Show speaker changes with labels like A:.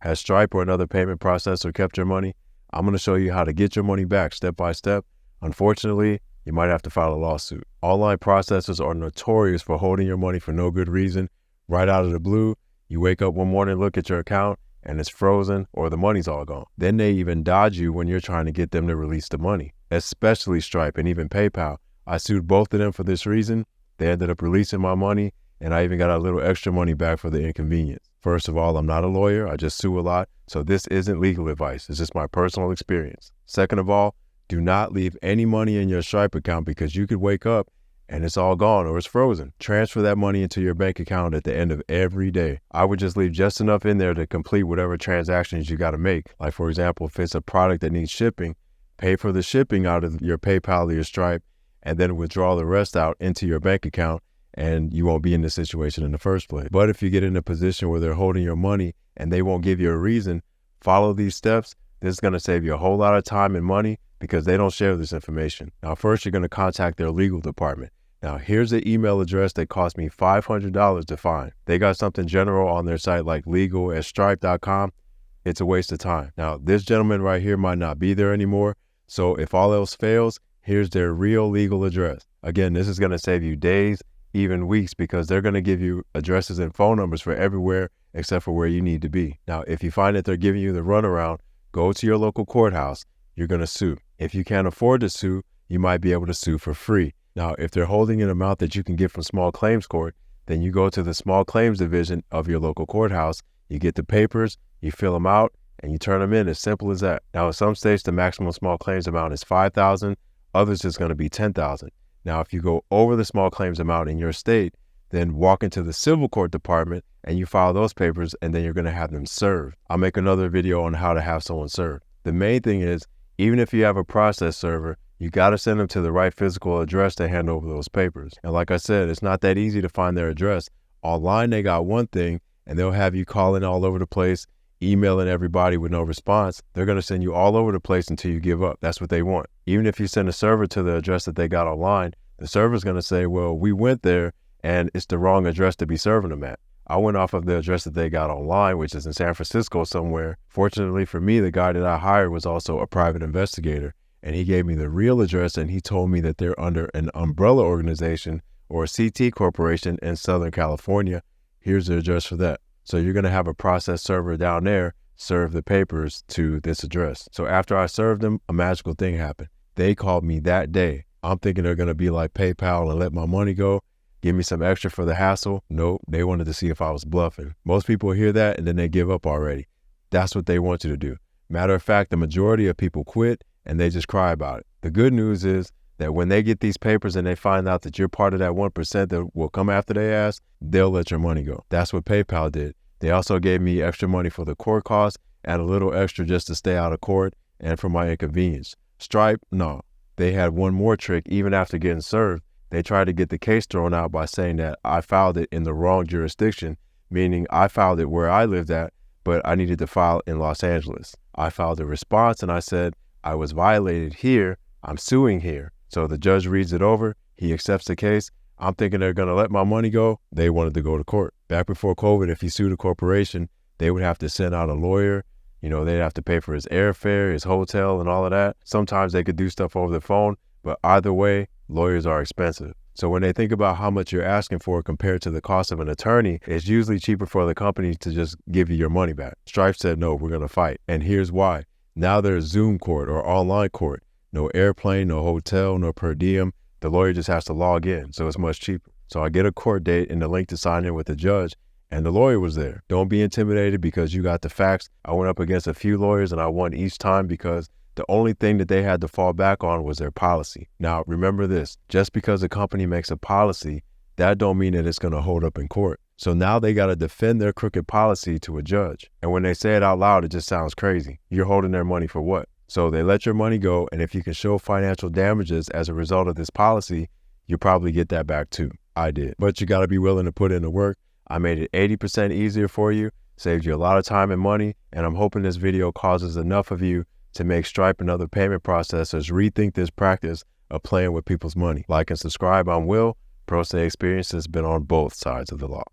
A: Has Stripe or another payment processor kept your money? I'm going to show you how to get your money back step by step. Unfortunately, you might have to file a lawsuit. Online processors are notorious for holding your money for no good reason. Right out of the blue, you wake up one morning, look at your account, and it's frozen or the money's all gone. Then they even dodge you when you're trying to get them to release the money, especially Stripe and even PayPal. I sued both of them for this reason. They ended up releasing my money, and I even got a little extra money back for the inconvenience. First of all, I'm not a lawyer. I just sue a lot. So this isn't legal advice. It's just my personal experience. Second of all, do not leave any money in your Stripe account because you could wake up and it's all gone or it's frozen. Transfer that money into your bank account at the end of every day. I would just leave just enough in there to complete whatever transactions you got to make. Like, for example, if it's a product that needs shipping, pay for the shipping out of your PayPal or your Stripe and then withdraw the rest out into your bank account, and you won't be in this situation in the first place. But if you get in a position where they're holding your money and they won't give you a reason, follow these steps. This is going to save you a whole lot of time and money because they don't share this information. Now, first, you're going to contact their legal department. Now, here's the email address that cost me $500 to find. They got something general on their site like legal@stripe.com. It's a waste of time. Now, this gentleman right here might not be there anymore. So if all else fails, here's their real legal address. Again, this is going to save you days, even weeks, because they're going to give you addresses and phone numbers for everywhere except for where you need to be. Now, if you find that they're giving you the runaround, go to your local courthouse. You're going to sue. If you can't afford to sue, you might be able to sue for free. Now, if they're holding an amount that you can get from small claims court, then you go to the small claims division of your local courthouse, you get the papers, you fill them out, and you turn them in. As simple as that. Now, in some states, the maximum small claims amount is $5,000. Others, it's going to be $10,000. Now, if you go over the small claims amount in your state, then walk into the civil court department and you file those papers, and then you're going to have them served. I'll make another video on how to have someone served. The main thing is, even if you have a process server, you got to send them to the right physical address to hand over those papers. And like I said, it's not that easy to find their address. Online, they got one thing, and they'll have you calling all over the place, emailing everybody with no response. They're going to send you all over the place until you give up. That's what they want. Even if you send a server to the address that they got online, the server's going to say, well, we went there and it's the wrong address to be serving them at. I went off of the address that they got online, which is in San Francisco somewhere. Fortunately for me, the guy that I hired was also a private investigator, and he gave me the real address, and he told me that they're under an umbrella organization or a CT corporation in Southern California. Here's the address for that. So you're going to have a process server down there serve the papers to this address. So after I served them, a magical thing happened. They called me that day. I'm thinking they're going to be like PayPal and let my money go, give me some extra for the hassle. Nope, they wanted to see if I was bluffing. Most people hear that and then they give up already. That's what they want you to do. Matter of fact, the majority of people quit and they just cry about it. The good news is that when they get these papers and they find out that you're part of that 1% that will come after their ass, they'll let your money go. That's what PayPal did. They also gave me extra money for the court costs and a little extra just to stay out of court and for my inconvenience. Stripe, no. They had one more trick. Even after getting served, they tried to get the case thrown out by saying that I filed it in the wrong jurisdiction, meaning I filed it where I lived at, but I needed to file in Los Angeles. I filed a response and I said, I was violated here. I'm suing here. So the judge reads it over. He accepts the case. I'm thinking they're going to let my money go. They wanted to go to court. Back before COVID, if he sued a corporation, they would have to send out a lawyer. You know, they'd have to pay for his airfare, his hotel, and all of that. Sometimes they could do stuff over the phone, but either way, lawyers are expensive. So when they think about how much you're asking for compared to the cost of an attorney, it's usually cheaper for the company to just give you your money back. Stripe said, no, we're going to fight. And here's why. Now there's Zoom court or online court. No airplane, no hotel, no per diem. The lawyer just has to log in, so it's much cheaper. So I get a court date and the link to sign in with the judge, and the lawyer was there. Don't be intimidated because you got the facts. I went up against a few lawyers and I won each time because the only thing that they had to fall back on was their policy. Now, remember this, just because a company makes a policy, that don't mean that it's going to hold up in court. So now they got to defend their crooked policy to a judge. And when they say it out loud, it just sounds crazy. You're holding their money for what? So they let your money go, and if you can show financial damages as a result of this policy, you probably get that back too. I did. But you got to be willing to put in the work. I made it 80% easier for you, saved you a lot of time and money, and I'm hoping this video causes enough of you to make Stripe and other payment processors rethink this practice of playing with people's money. Like and subscribe. I'm Will. Pro Se Experience has been on both sides of the law.